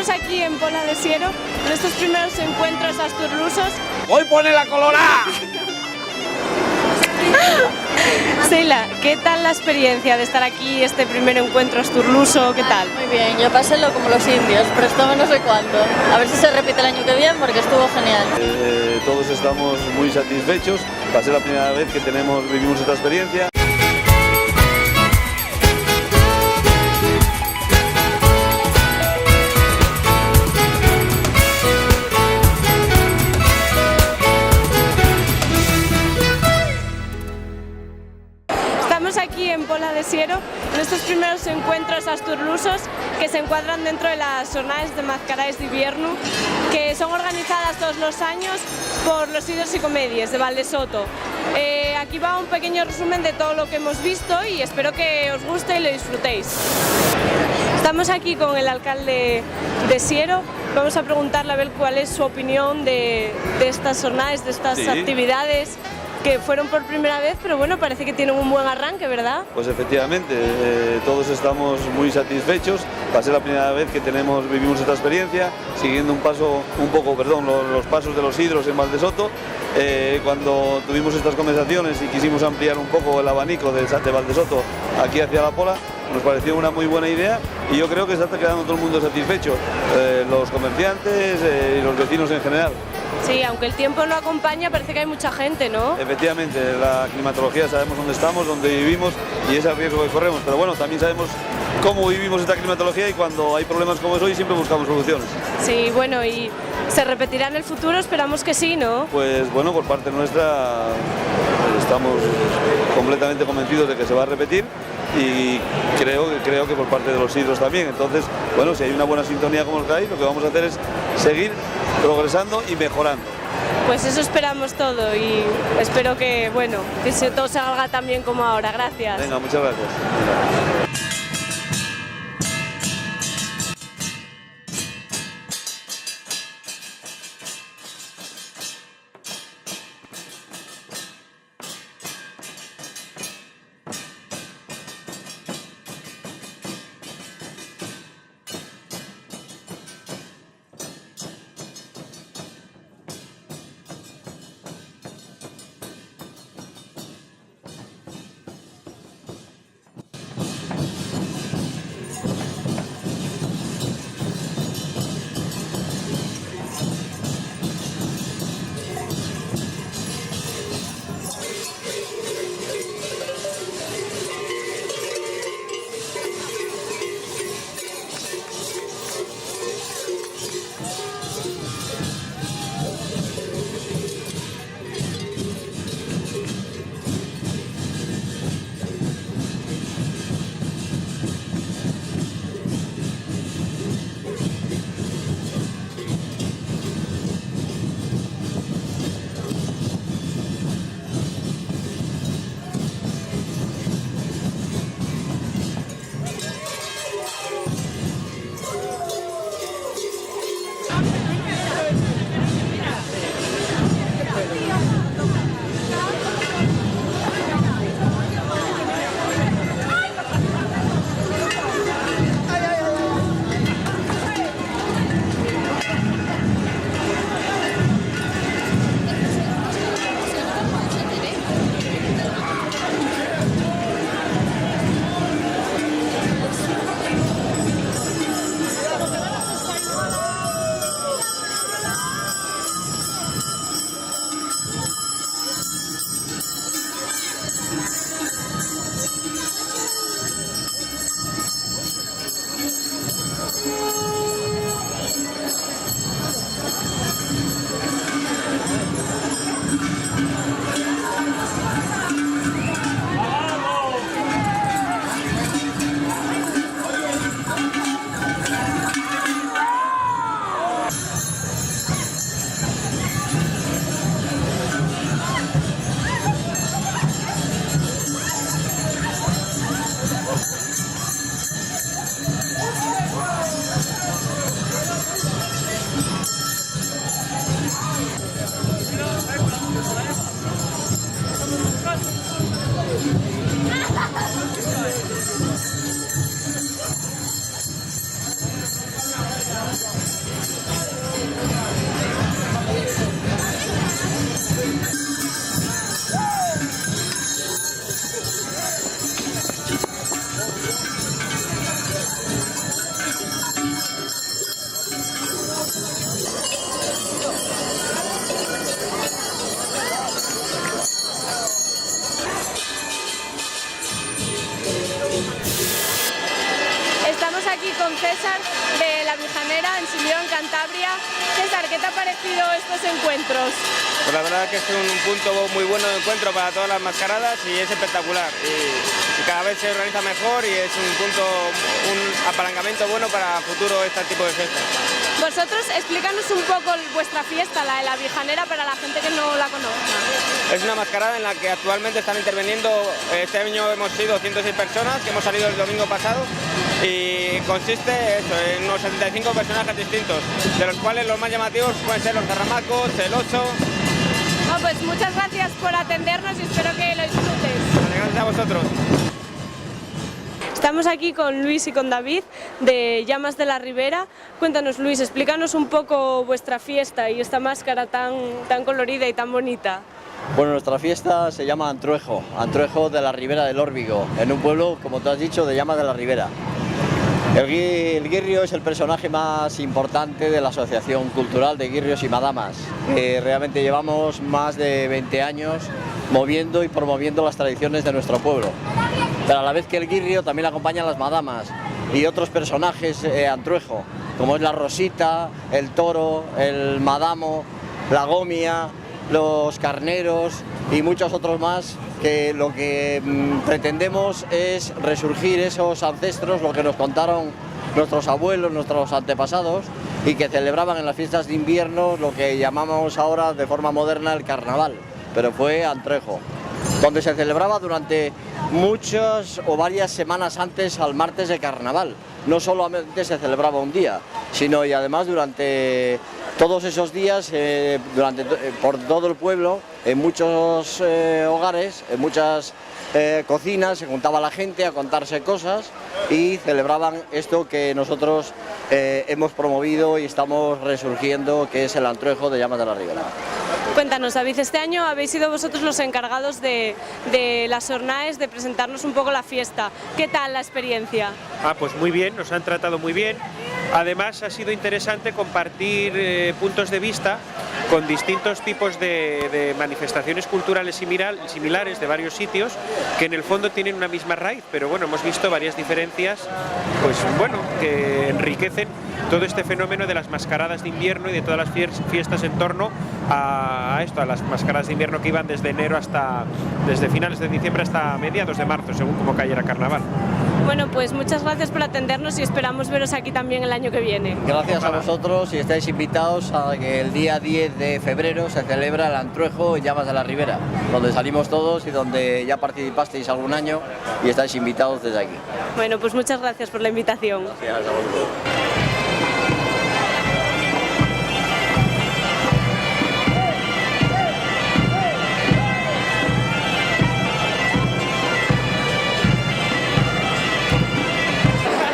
Estamos aquí en Pola de Siero, en estos primeros encuentros asturlusos. ¡Hoy pone la colorada! Seila, ¿qué tal la experiencia de estar aquí, este primer encuentro asturluso? ¿Qué tal? Muy bien, yo pasé lo como los indios, pero estuve no sé cuánto. A ver si se repite el año que viene porque estuvo genial. Todos estamos muy satisfechos. Va a ser la primera vez que vivimos esta experiencia. Estamos aquí en Pola de Siero, en estos primeros encuentros asturlusos que se encuadran dentro de las jornadas de Mascarais de Invierno, que son organizadas todos los años por los Idros y Comedies de Valdesoto. Aquí va un pequeño resumen de todo lo que hemos visto y espero que os guste y lo disfrutéis. Estamos aquí con el alcalde de Siero. Vamos a preguntarle a ver cuál es su opinión de estas jornadas, de estas actividades que fueron por primera vez, pero bueno, parece que tienen un buen arranque, ¿verdad? Pues efectivamente, todos estamos muy satisfechos. Va a ser la primera vez que vivimos esta experiencia, siguiendo los pasos de los Idros en Valdesoto. Cuando tuvimos estas conversaciones y quisimos ampliar un poco el abanico de Valdesoto aquí hacia la Pola, nos pareció una muy buena idea y yo creo que se está quedando todo el mundo satisfecho, los comerciantes y los vecinos en general. Sí, aunque el tiempo no acompaña, parece que hay mucha gente, ¿no? Efectivamente, la climatología, sabemos dónde estamos, dónde vivimos y es el riesgo que corremos, pero bueno, también sabemos cómo vivimos esta climatología y cuando hay problemas como es hoy siempre buscamos soluciones. Sí, bueno, y se repetirá en el futuro, esperamos que sí, ¿no? Pues bueno, por parte nuestra estamos completamente convencidos de que se va a repetir y creo que por parte de los Idros también. Entonces, bueno, si hay una buena sintonía como el que hay, lo que vamos a hacer es seguir progresando y mejorando. Pues eso esperamos todo y espero que, bueno, que todo salga tan bien como ahora. Gracias. Venga, muchas gracias. la Vijanera, en Silió, en Cantabria. César, ¿qué te ha parecido estos encuentros? Pues la verdad que es un punto muy bueno de encuentro para todas las mascaradas y es espectacular. Y cada vez se organiza mejor y es un apalancamiento bueno para futuro este tipo de fiestas. Vosotros, explícanos un poco vuestra fiesta, la de la Vijanera, para la gente que no la conozca. Es una mascarada en la que actualmente están interviniendo, este año hemos sido 106 personas, que hemos salido el domingo pasado, y consiste en unos 75 personajes distintos, de los cuales los más llamativos pueden ser los zarramacos, el oso. No, pues muchas gracias por atendernos y espero que lo disfrutes. Gracias a vosotros. Estamos aquí con Luis y con David de Llamas de la Ribera. Cuéntanos, Luis, explícanos un poco vuestra fiesta y esta máscara tan colorida y tan bonita. Bueno, nuestra fiesta se llama Antruejo, Antruejo de la Ribera del Órbigo, en un pueblo, como tú has dicho, de Llamas de la Ribera. El guirrio es el personaje más importante de la Asociación Cultural de Guirrios y Madamas. Realmente llevamos más de 20 años moviendo y promoviendo las tradiciones de nuestro pueblo. Pero a la vez que el guirrio también acompañan las madamas y otros personajes Antruejo, como es la Rosita, el toro, el madamo, la gomia, los carneros y muchos otros más, que lo que pretendemos es resurgir esos ancestros, lo que nos contaron nuestros abuelos, nuestros antepasados, y que celebraban en las fiestas de invierno lo que llamamos ahora de forma moderna el carnaval, pero fue Antruejo, donde se celebraba durante muchas o varias semanas antes al martes de carnaval. No solamente se celebraba un día, sino y además durante todos esos días, por todo el pueblo, en muchos hogares, en muchas cocinas, se juntaba la gente a contarse cosas y celebraban esto que nosotros hemos promovido y estamos resurgiendo, que es el Antruejo de Llamas de la Ribera. Cuéntanos, David, este año habéis sido vosotros los encargados de las jornadas, de presentarnos un poco la fiesta. ¿Qué tal la experiencia? Pues muy bien, nos han tratado muy bien. Además ha sido interesante compartir puntos de vista con distintos tipos de manifestaciones culturales similares de varios sitios, que en el fondo tienen una misma raíz, pero bueno, hemos visto varias diferencias, pues bueno, que enriquecen todo este fenómeno de las mascaradas de invierno y de todas las fiestas en torno a esto, a las mascaradas de invierno que iban desde enero desde finales de diciembre hasta mediados de marzo, según como cayera carnaval. Bueno, pues muchas gracias por atendernos y esperamos veros aquí también el año que viene. Gracias a vosotros y estáis invitados a que el día 10 de febrero se celebra el Antruejo en Llamas de la Ribera, donde salimos todos y donde ya participasteis algún año y estáis invitados desde aquí. Bueno, pues muchas gracias por la invitación. Gracias a vosotros.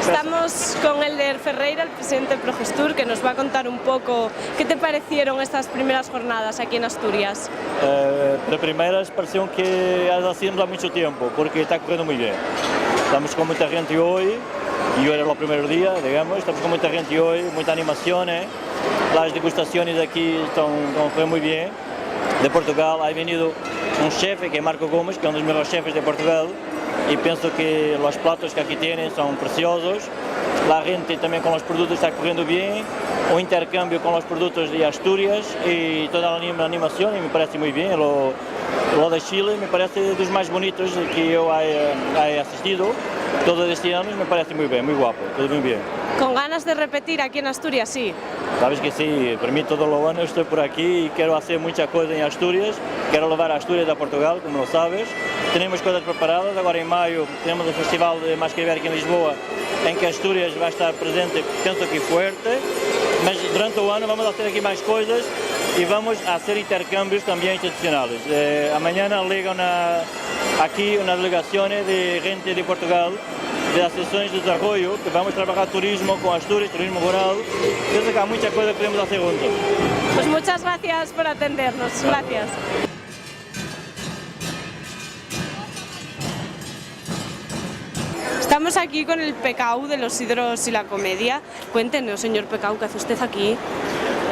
Estamos con Elder Ferreira, el presidente de Progestur, que nos va a contar un poco qué te parecieron estas primeras jornadas aquí en Asturias. De primeras pareció que las hacíamos há mucho tiempo, porque está corriendo muy bien. Estamos con mucha gente hoy, y hoy era el primer día, digamos, estamos con mucha gente hoy, mucha animación, las degustaciones aquí están corriendo muy bien. De Portugal ha venido un chefe, que es Marco Gomes, que es uno de los mejores chefes de Portugal, y pienso que los platos que aquí tienen son preciosos. La gente también con los productos está corriendo bien, un intercambio con los productos de Asturias y toda la animación, y me parece muy bien. Lo de Chile me parece de los más bonitos que yo he asistido todo este año, y me parece muy bien, muy guapo, todo muy bien. ¿Con ganas de repetir aquí en Asturias? Sí. Sabes que sí, para mí todo lo bueno, estoy por aquí y quiero hacer muchas cosas en Asturias, quiero llevar a Asturias a Portugal, como lo sabes. Tenemos cosas preparadas, agora en mayo tenemos el Festival de Mascarilha aquí en Lisboa, en que Asturias vai estar presente, penso que fuerte, mas durante o ano vamos a hacer aquí más cosas y vamos a hacer intercambios también institucionales. Mañana llegan aquí unas delegaciones de gente de Portugal, de asociaciones de desarrollo, que vamos a trabajar turismo con Asturias, turismo rural. Pienso que hay muchas cosas que podemos hacer juntos. Pues muchas gracias por atendernos. Gracias. Estamos aquí con el Pecau de los Hidros y la Comedia. Cuéntenos, señor Pecau, ¿qué hace usted aquí?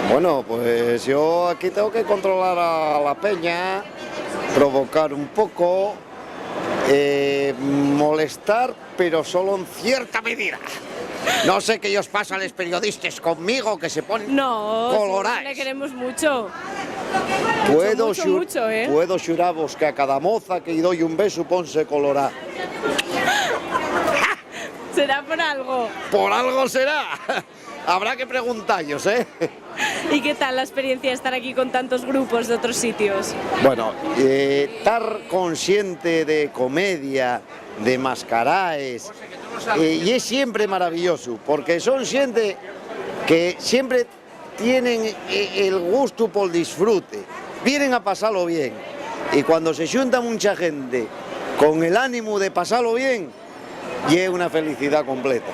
Bueno, pues yo aquí tengo que controlar a la peña, provocar un poco, molestar, pero solo en cierta medida. No sé qué os pasa a los periodistas conmigo, que se ponen coloráis. Sí, le queremos mucho. Puedo xurabos que a cada moza que doy un beso ponse colorá. Será por algo. Por algo será. Habrá que preguntaros, ¿eh? ¿Y qué tal la experiencia de estar aquí con tantos grupos de otros sitios? Bueno, estar consciente de comedia, de mascaraes, y es siempre maravilloso, porque son gente que siempre tienen el gusto por el disfrute, vienen a pasarlo bien, y cuando se junta mucha gente con el ánimo de pasarlo bien, y es una felicidad completa.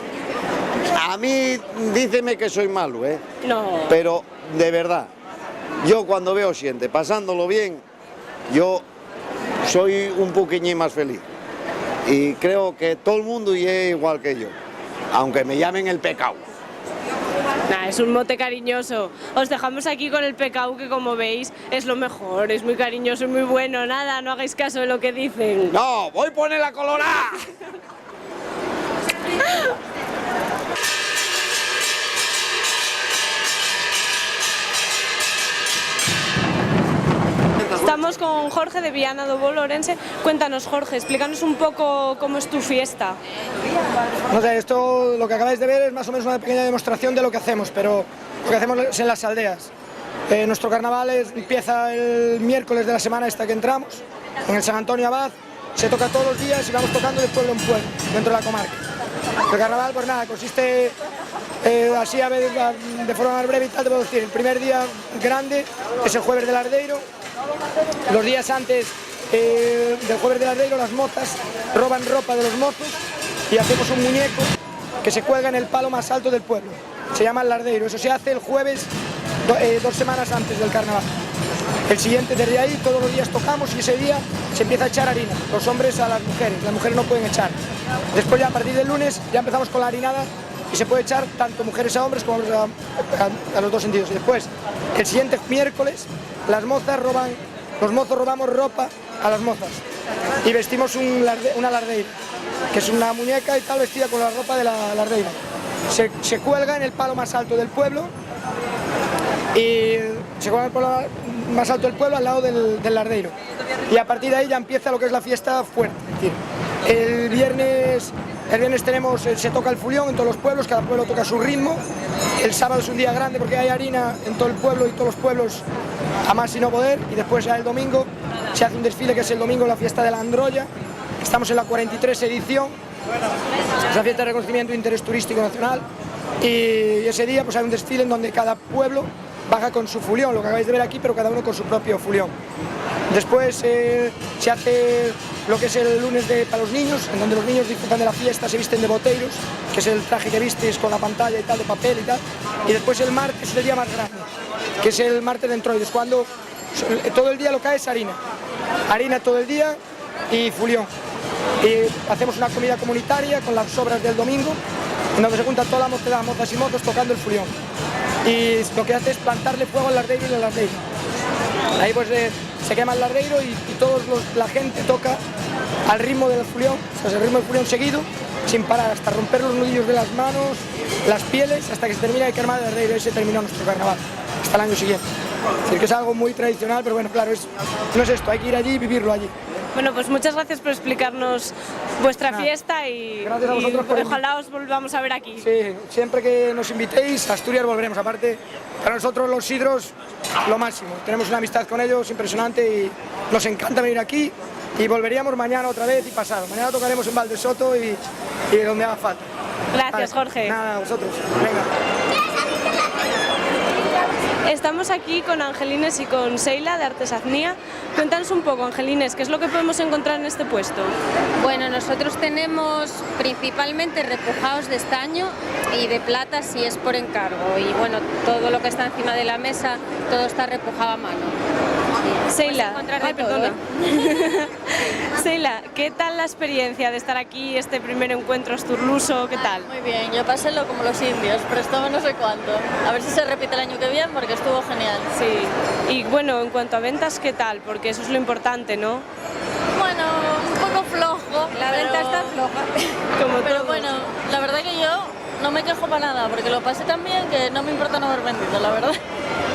A mí, díceme que soy malo, ¿eh? No. Pero, de verdad, yo cuando veo gente pasándolo bien, yo soy un poquillín más feliz. Y creo que todo el mundo es igual que yo, aunque me llamen el pecado. Nah, es un mote cariñoso. Os dejamos aquí con el pecado, que como veis es lo mejor, es muy cariñoso y muy bueno. Nada, no hagáis caso de lo que dicen. ¡No! ¡Voy a poner la colorá! Estamos con Jorge de Viana do Bolo, Ourense. Cuéntanos, Jorge, explícanos un poco cómo es tu fiesta. No sé, esto lo que acabáis de ver es más o menos una pequeña demostración de lo que hacemos, pero lo que hacemos es en las aldeas. Nuestro carnaval empieza el miércoles de la semana esta que entramos, en el San Antonio Abad. Se toca todos los días y vamos tocando de pueblo en pueblo, dentro de la comarca. El carnaval, pues nada, consiste así a ver, de forma más breve y tal, te puedo decir. El primer día grande es el jueves del Ardeiro. Los días antes del jueves del Ardeiro, las mozas roban ropa de los mozos y hacemos un muñeco que se cuelga en el palo más alto del pueblo. Se llama el Ardeiro. Eso se hace el jueves, 2 semanas antes del carnaval. El siguiente, desde ahí, todos los días tocamos y ese día se empieza a echar harina, los hombres a las mujeres no pueden echar. Después ya a partir del lunes ya empezamos con la harinada y se puede echar tanto mujeres a hombres como hombres a los dos sentidos. Y después, el siguiente miércoles, los mozos robamos ropa a las mozas y vestimos una lardeira, que es una muñeca y tal vestida con la ropa de la lardeira. Se cuelga en el palo más alto del pueblo y se cuelga en el palo más alto del pueblo al lado del lardeiro. Y a partir de ahí ya empieza lo que es la fiesta fuerte. Es decir, el viernes se toca el fulión en todos los pueblos, cada pueblo toca su ritmo. El sábado es un día grande porque hay harina en todo el pueblo y todos los pueblos a más y no poder. Y después ya el domingo se hace un desfile que es el domingo, la fiesta de la Androlla. Estamos en la 43 edición, es la fiesta de reconocimiento de interés turístico nacional. Y ese día pues hay un desfile en donde cada pueblo baja con su fulión, lo que acabáis de ver aquí, pero cada uno con su propio fulión. Después se hace lo que es el lunes para los niños, en donde los niños disfrutan de la fiesta, se visten de boteiros, que es el traje que vistes con la pantalla y tal, de papel y tal. Y después el martes es el día más grande, que es el martes de Entroides, cuando todo el día lo cae es harina. Harina todo el día y fulión. Y hacemos una comida comunitaria con las sobras del domingo, en donde se juntan toda la mocedad, mozas y mozos tocando el fulión. Y lo que hace es plantarle fuego al lardeiro y al lardeiro. Ahí pues se quema el lardeiro y la gente toca al ritmo del fulión, o sea, el ritmo del fulión seguido, sin parar, hasta romper los nudillos de las manos, las pieles, hasta que se termina de quemar el lardeiro. Y se terminó nuestro carnaval, hasta el año siguiente. Es decir, que es algo muy tradicional, pero bueno, claro, no es esto, hay que ir allí y vivirlo allí. Bueno, pues muchas gracias por explicarnos vuestra fiesta y ojalá os volvamos a ver aquí. Sí, siempre que nos invitéis, a Asturias volveremos. Aparte, para nosotros los sidros, lo máximo. Tenemos una amistad con ellos impresionante y nos encanta venir aquí y volveríamos mañana otra vez y pasado. Mañana tocaremos en Valdesoto y donde haga falta. Gracias, vale. Jorge. Nada, a vosotros. Venga. Estamos aquí con Angelines y con Seila de Artesanía. Cuéntanos un poco, Angelines, ¿qué es lo que podemos encontrar en este puesto? Bueno, nosotros tenemos principalmente repujados de estaño y de plata si es por encargo. Y bueno, todo lo que está encima de la mesa, todo está repujado a mano. Seila, perdona. Seila, ¿qué tal la experiencia de estar aquí, este primer encuentro asturluso? ¿Qué tal? Muy bien, yo pasélo como los indios, pero estuve no sé cuánto. A ver si se repite el año que viene porque estuvo genial. Sí, y bueno, en cuanto a ventas, ¿qué tal? Porque eso es lo importante, ¿no? Bueno, un poco flojo. La venta está floja. Pero bueno, la verdad que yo no me quejo para nada, porque lo pasé tan bien que no me importa no haber vendido, la verdad.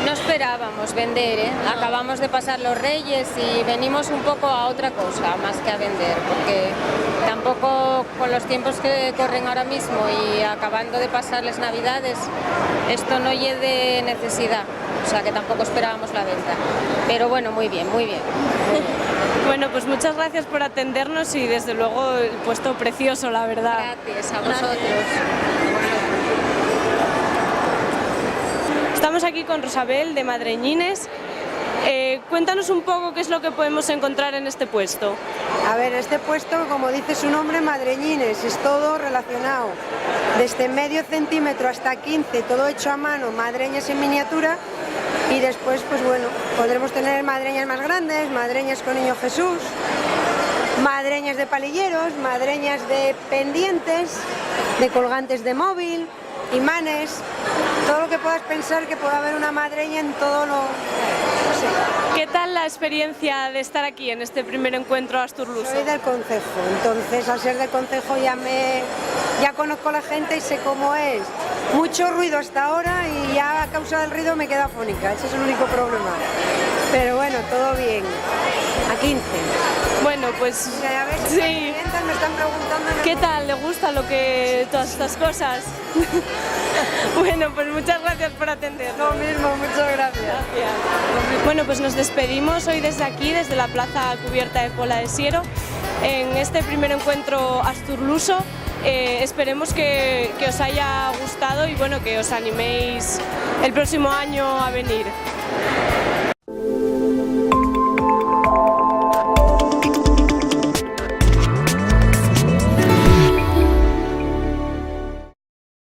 No esperábamos vender, ¿eh? Acabamos de pasar los Reyes y venimos un poco a otra cosa, más que a vender, porque tampoco con los tiempos que corren ahora mismo y acabando de pasar las Navidades, esto no es de necesidad, o sea que tampoco esperábamos la venta. Pero bueno, muy bien, muy bien. Bueno, pues muchas gracias por atendernos y desde luego el puesto precioso, la verdad. Gracias a vosotros. Estamos aquí con Rosabel de Madreñines. Cuéntanos un poco qué es lo que podemos encontrar en este puesto. A ver, este puesto, como dice su nombre, Madreñines, es todo relacionado. Desde medio centímetro hasta 15, todo hecho a mano, madreñas en miniatura. Y después, pues bueno, podremos tener madreñas más grandes, madreñas con Niño Jesús, madreñas de palilleros, madreñas de pendientes, de colgantes de móvil, imanes, todo lo que puedas pensar que pueda haber una madreña en todo lo... No sé. ¿Qué tal la experiencia de estar aquí en este primer encuentro asturluso? Soy del concejo, entonces al ser del concejo ya conozco a la gente y sé cómo es. Mucho ruido hasta ahora y ya a causa del ruido me quedo afónica, ese es el único problema. Pero bueno, todo bien. A 15. Bueno, pues A ver si sí. las clientas me están preguntando... ¿Qué tal? ¿Le gusta todas estas cosas? Bueno, pues muchas gracias por atendernos. Lo mismo, muchas gracias. Bueno, pues nos despedimos hoy desde aquí, desde la plaza cubierta de Pola de Siero, en este primer encuentro asturluso. Esperemos que os haya gustado y bueno, que os animéis el próximo año a venir.